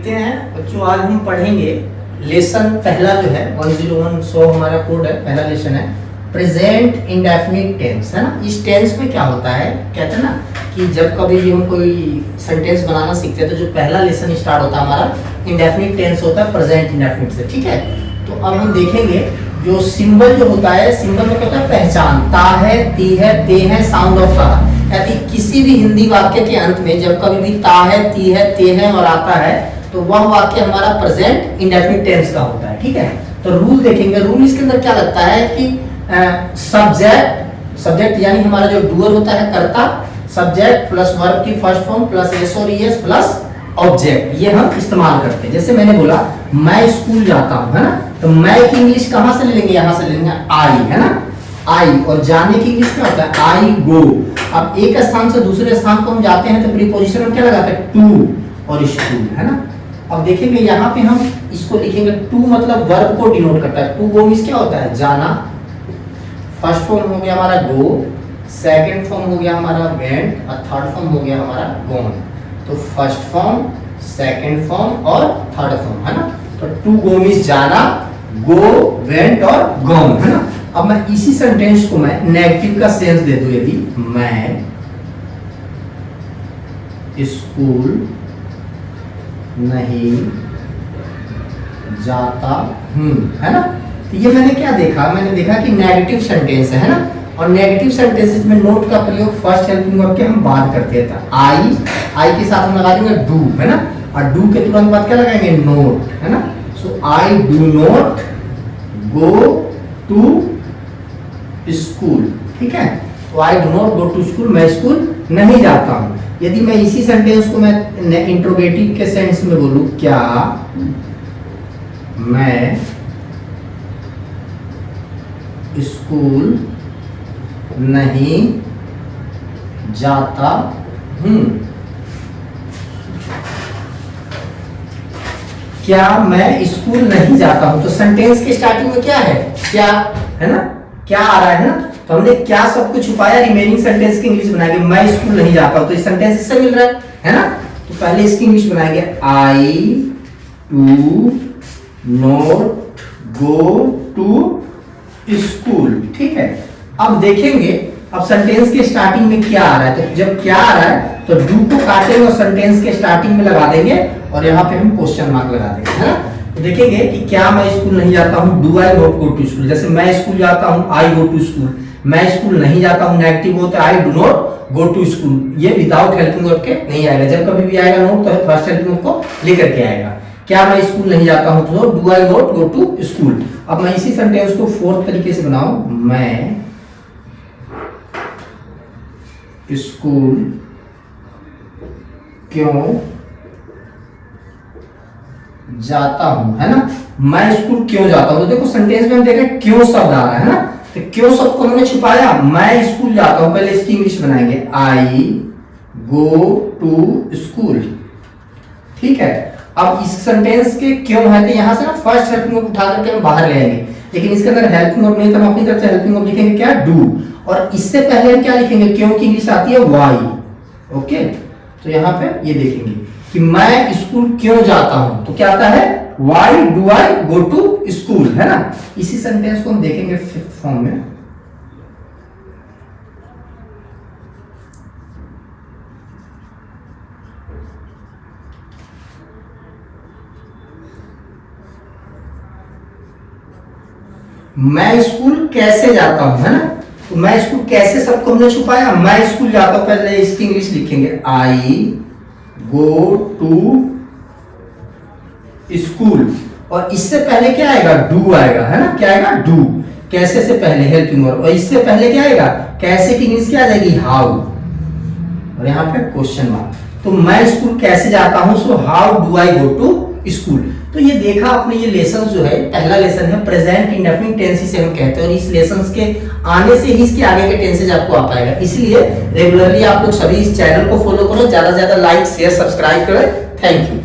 देखते हैं बच्चों, आज हम पढ़ेंगे लेसन पहला जो है 101 हमारा कोड है, पहला लेसन है प्रेजेंट इंडेफिनिट टेंस, है ना। इस टेंस में क्या होता है, कहते हैं ना कि जब कभी भी हम कोई सेंटेंस बनाना सीखते हैं तो जो पहला लेसन स्टार्ट होता है हमारा इंडेफिनिट टेंस होता है प्रेजेंट इंडेफिनिट से, ठीक है। तो अब हम देखेंगे जो सिंबल जो होता है, सिंबल में क्या होता है, पहचान, ता है, ती है, ते है, साउंड ऑफ का, यानी किसी भी हिंदी वाक्य के अंत में जब कभी भी ता है, ती है, ते है और आता है तो वह वाक्य हमारा प्रेजेंट इंडेफिनिट टेंस का होता है, ठीक है। तो रूल देखेंगे, रूल इसके अंदर क्या लगता है कि सब्जेक्ट यानी हमारा जो डूअर होता है कर्ता, सब्जेक्ट प्लस वर्ब की फर्स्ट फॉर्म प्लस एस और ईएस प्लस ऑब्जेक्ट, ये हम इस्तेमाल करते हैं। जैसे मैंने बोला मैं स्कूल जाता हूं, है ना, तो मैं की इंग्लिश कहां से ले लेंगे, यहां से ले लेंगे आई, है ना, आई। और जाने की इंग्लिश क्या होता है, आई गो। अब एक स्थान से दूसरे स्थान को हम जाते हैं तो प्रीपोजिशन में क्या लगाते हैं, टू और स्कूल, है ना। अब देखेंगे यहाँ पे हम इसको लिखेंगे, टू मतलब वर्ब को डिनोट करता है, टू गो मींस क्या होता है, जाना। फर्स्ट फॉर्म हो गया हमारा गो, सेकंड फॉर्म हो गया हमारा वेंट और थर्ड फॉर्म हो गया हमारा गॉन। तो फर्स्ट फॉर्म, सेकंड फॉर्म और थर्ड फॉर्म, है ना। तो टू गो मींस जाना, गो, वेंट और गॉन, है ना। अब मैं इसी सेंटेंस को मैं नेगेटिव का सेंस दे दूं, यदि मैं स्कूल नहीं जाता हूं, है ना। तो ये मैंने क्या देखा, मैंने देखा कि नेगेटिव सेंटेंस है ना, और नेगेटिव सेंटेंसेस में नोट का प्रयोग फर्स्ट हेल्पिंग वर्ब के हम बात करते हैं। आई के साथ हम लगा देंगे डू, है ना, और डू के तुरंत बाद क्या लगाएंगे, नोट, है ना। So I do not go to school, ठीक है। तो I do not go to school, मैं स्कूल नहीं जाता हूं। यदि मैं इसी सेंटेंस को मैं इंट्रोगेटिव के सेंस में बोलूं, क्या मैं स्कूल नहीं जाता हूं, क्या मैं स्कूल नहीं जाता हूं। तो सेंटेंस के स्टार्टिंग में क्या है, क्या, है ना, क्या आ रहा है ना। तो हमने क्या सब कुछ छुपाया, रिमेनिंग सेंटेंस की इंग्लिश बनाएंगे, मैं स्कूल नहीं जाता हूं, तो इस सेंटेंस इससे मिल रहा है ना। तो पहले इसकी इंग्लिश बनाएंगे, I do not go to school, ठीक है। अब देखेंगे, अब सेंटेंस के स्टार्टिंग में क्या आ रहा है, तो जब क्या आ रहा है तो डू को काटेंगे और सेंटेंस के स्टार्टिंग में लगा देंगे और यहाँ पे हम क्वेश्चन मार्क लगा देंगे, है ना। तो देखेंगे कि क्या मैं स्कूल नहीं जाता हूं, do I not go to school. जैसे मैं स्कूल जाता हूं, आई गो टू स्कूल, मैं स्कूल नहीं जाता हूं नेगेटिव होता है, I do not go to school. ये विदाउट हेल्पिंग वर्ब के नहीं आएगा, जब कभी भी आएगा नोट तो फर्स्ट हेल्पिंग वर्ब को लेकर के आएगा। क्या मैं स्कूल नहीं जाता हूं, तो do I not go to school. अब मैं इसी सेंटेंस को फोर्थ तरीके से बनाऊं, मैं स्कूल क्यों जाता हूं, है ना। मैं स्कूल क्यों जाता हूं, तो देखो सेंटेंस में हम देख रहे हैं क्यों शब्द आ रहा है ना, तो क्यों शब्द को हमने छुपाया, मैं स्कूल जाता हूं। पहले इसकी इंग्लिश बनाएंगे, आई गो टू स्कूल, ठीक है। अब इस सेंटेंस के क्यों है तो यहां से ना फर्स्ट हेल्पिंग वर्ब उठा करके हम बाहर ले आएंगे, लेकिन इसके अंदर हेल्पिंग वर्ब नहीं तो हम अपनी तरफ से हेल्पिंग वर्ब लिखेंगे, क्या, डू। और इससे पहले हम क्या लिखेंगे, क्यों की इंग्लिश आती है वाई, ओके। तो यहाँ पे ये देखेंगे कि मैं स्कूल क्यों जाता हूं, तो क्या आता है, why do I go to school, है ना। इसी सेंटेंस को हम देखेंगे फिफ्थ फॉर्म में, मैं स्कूल कैसे जाता हूं, है ना। तो मैं स्कूल कैसे सबको हमने छुपाया, मैं स्कूल जाता हूं, पहले इसकी इंग्लिश लिखेंगे, आई गो टू स्कूल। और इससे पहले क्या आएगा, डू आएगा, है ना, क्या आएगा, डू। कैसे से पहले हेल्पिंग वर्ब, और इससे पहले क्या आएगा, कैसे की इंग्लिश क्या आ जाएगी, हाउ, और यहाँ पे क्वेश्चन मार्क। तो मैं स्कूल कैसे जाता हूं, so how do I go to school. तो ये देखा आपने, ये लेसन जो है पहला लेसन है प्रेजेंट इंडेफिनिट टेंस से हम कहते हैं, और इस लेसन के आने से ही इसके आगे के टेंसेज आपको आ पाएगा। इसलिए रेगुलरली आप लोग सभी इस चैनल को फॉलो करो, ज्यादा से ज्यादा लाइक शेयर सब्सक्राइब करें। Thank you.